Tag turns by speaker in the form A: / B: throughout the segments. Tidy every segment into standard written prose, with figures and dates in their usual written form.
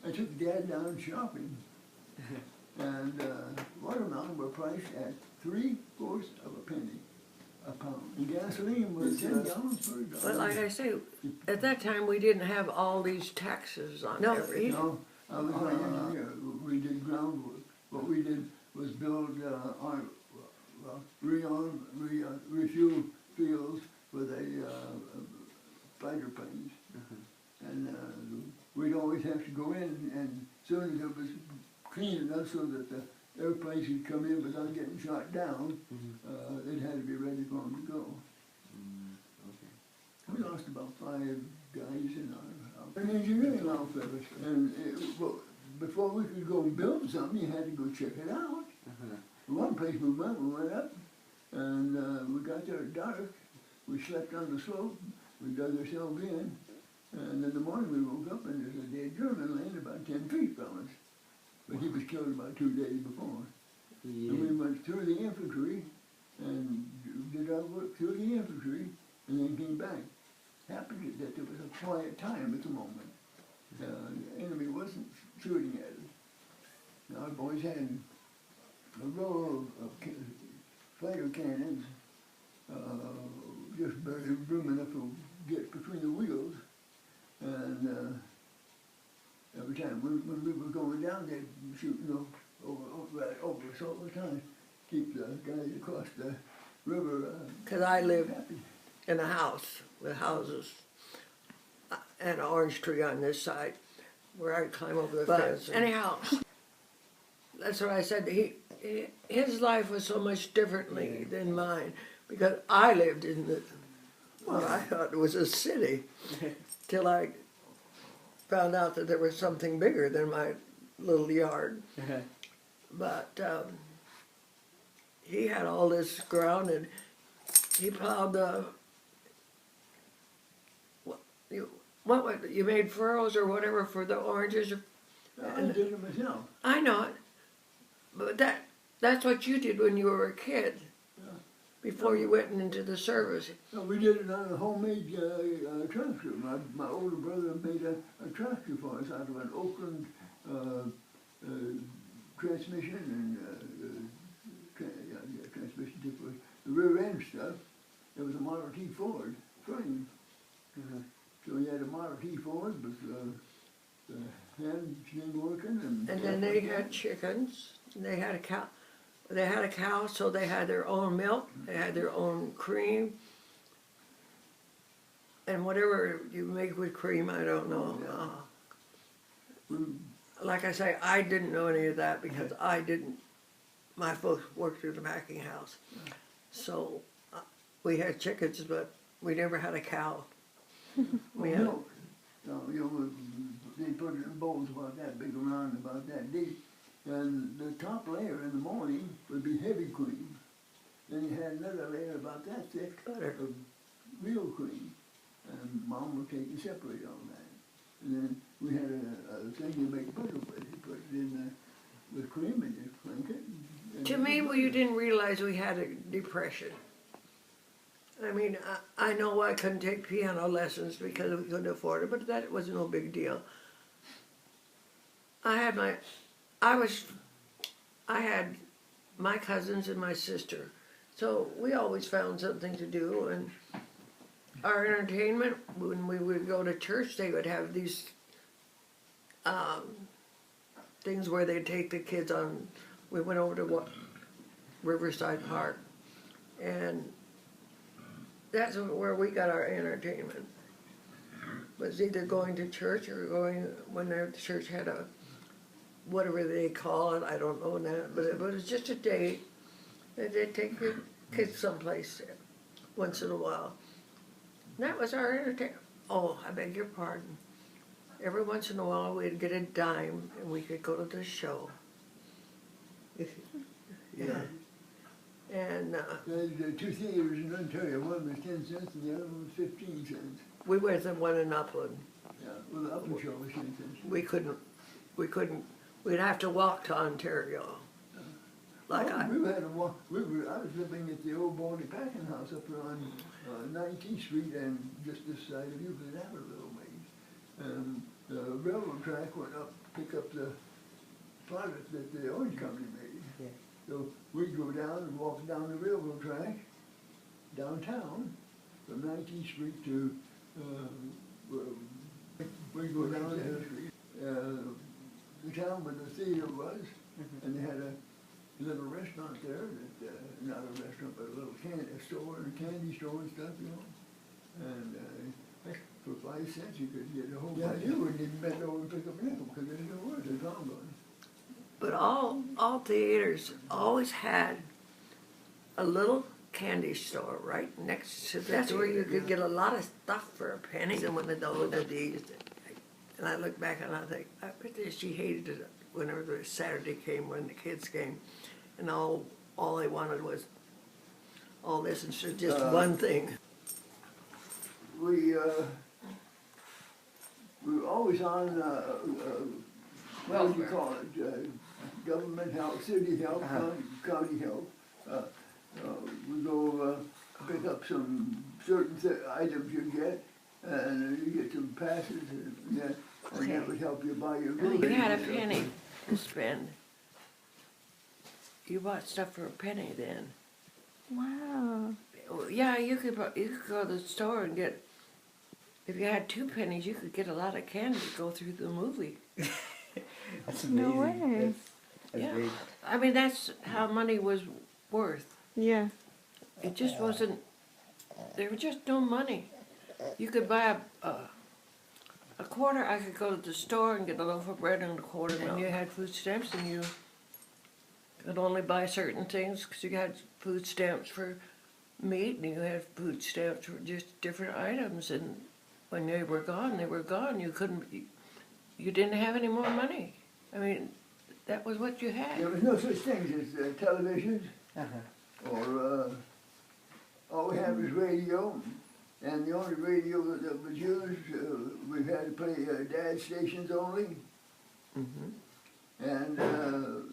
A: I took Dad down shopping, and watermelon were priced at 3/4 of a penny a pound. And gasoline was 10 gallons per gallon.
B: But like I say, at that time, we didn't have all these taxes on everything.
A: No, I was an engineer. We did groundwork. What we did was build refuel fields for the fighter planes. And we'd always have to go in, and soon as it was clean enough so that the airplanes could come in without getting shot down, it had to be ready for them to go. We lost about 5 guys in our engineering outfit, and before we could go and build something, you had to go check it out. One place we went up, and we got there at dark. We slept on the slope. We dug ourselves in, and in the morning we woke up, and there's a dead German laying about 10 feet from us. But he was killed about 2 days before. Yeah. And we went through the infantry and did our work through the infantry, and then came back. Happened that there was a quiet time at the moment. The enemy wasn't shooting at us. Our boys had a row of fighter cannons, just barely room enough to get between the wheels, and every time when we were going down, they'd shoot right over us all the time, keep the guys across the river.
B: Because I lived in a house with houses and an orange tree on this side, where I'd climb over the fence. Anyhow, that's what I said. His life was so much differently than mine, because I lived in what I thought was a city, till I found out that there was something bigger than my little yard. But he had all this ground, and he plowed the, you made furrows or whatever for the oranges?
A: I did it myself.
B: I know it, but that's what you did when you were a kid, before you went into the service.
A: No, we did it on a homemade tractor. My older brother made a tractor for us out of an Oakland transmission and transmission tip was the rear end stuff. It was a Model T Ford frame. So we had a Model T Ford with the hand machine working. And
B: then they had chickens, and they had a cow. They had a cow, so they had their own milk, they had their own cream, and whatever you make with cream, I don't know. Like I say, I didn't know any of that because my folks worked in the packing house. So we had chickens, but we never had a cow.
A: Milk. They put it in bowls about that big, around about that deep. And the top layer in the morning would be heavy cream. Then you had another layer about that thick of real cream. And Mom would take and separate all that. And then we had a thing you make butter with. You put it in with cream and you clink it.
B: To me, you didn't realize we had a depression. I mean, I know I couldn't take piano lessons because we couldn't afford it, but that was no big deal. I had my cousins and my sister, so we always found something to do. And our entertainment, when we would go to church, they would have these things where they'd take the kids on. We went over to Riverside Park, and that's where we got our entertainment. It was either going to church or going when the church had a whatever they call it, I don't know that, but it was just a day that they'd take your kids someplace once in a while. And that was our entertainment. Oh, I beg your pardon. Every once in a while we'd get a dime and we could go to the show.
A: Yeah.
B: And
A: there are 2 theaters in Ontario. One was 10 cents and the other one was 15 cents.
B: we went to one in Upland.
A: Yeah, well, the Upland show was 10 cents.
B: We couldn't, we'd have to walk to Ontario. Like
A: I was living at the old Baldy packing house up on 19th Street and just this side of Euclid Avenue a little ways. And the railroad track went up pick up the product that the orange company made.
C: Yeah.
A: So we'd go down and walk down the railroad track downtown from 19th Street to, we'd go down the street, the town where the theater was, and they had a little restaurant there, that, not a restaurant, but a little store and a candy store and stuff, you know. And for 5 cents you could get a whole bunch. Yeah, you wouldn't even bend over and pick up a nickel because there's no words, it's all gone.
B: But all theaters always had a little candy store right next to the That's where you could get a lot of stuff for a penny. And one of these, and I look back and I think, I bet she hated it whenever the Saturday came, when the kids came, and all they wanted was all this instead of just one thing.
A: We were always on, what do you call it, government help, city help, county help. We go pick up some certain items you get, and you get some passes, and that would help you buy your groceries.
B: You had a penny to spend. You bought stuff for a penny then.
D: Wow.
B: Yeah, you could go to the store and get. If you had 2 pennies, you could get a lot of candy to go through the movie.
C: That's amazing.
D: No way.
C: That's
B: Yeah.
C: big.
B: I mean, that's how money was worth.
D: Yeah.
B: It just wasn't. There was just no money. You could buy a quarter. I could go to the store and get a loaf of bread and a quarter, and you had food stamps, and you could only buy certain things because you had food stamps for meat, and you had food stamps for just different items. And when they were gone, they were gone. You couldn't. You didn't have any more money. I mean, that was what you had.
A: There was no such things as televisions, or all we had was radio, and the only radio that was used, we had to play Dad's stations only, and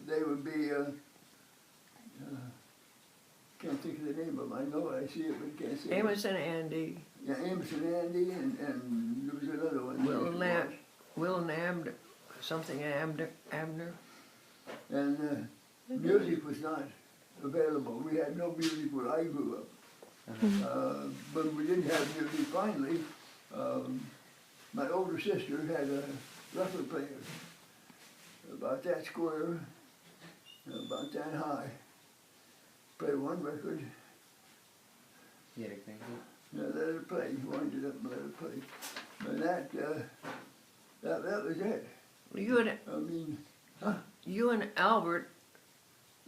A: they would be, can't think of the name of them, I know I see it, but can't say
B: Amos and Andy.
A: Yeah, Amos and Andy, and there was another one.
B: Will and Abner, something Abner.
A: And music was not available. We had no music where I grew up. But we didn't have music finally. My older sister had a record player, about that square, about that high. Played one record.
C: You had a crank
A: Let it play. Wind it up and let it play. But that was it.
B: You and Albert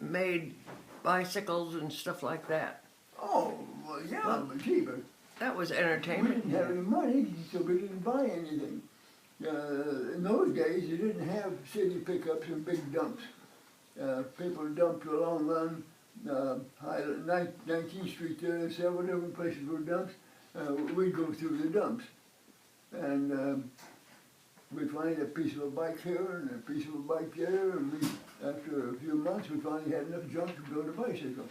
B: made bicycles and stuff like that.
A: Oh, well, yeah, but gee, but
B: That was
A: we
B: entertainment.
A: didn't have any money, so we didn't buy anything. In those days, you didn't have city pickups and big dumps. People dumped along 19th Street there, several different places were dumps. We'd go through the dumps. And we'd find a piece of a bike here and a piece of a bike there, and after a few months, we finally had enough junk to build a bicycle.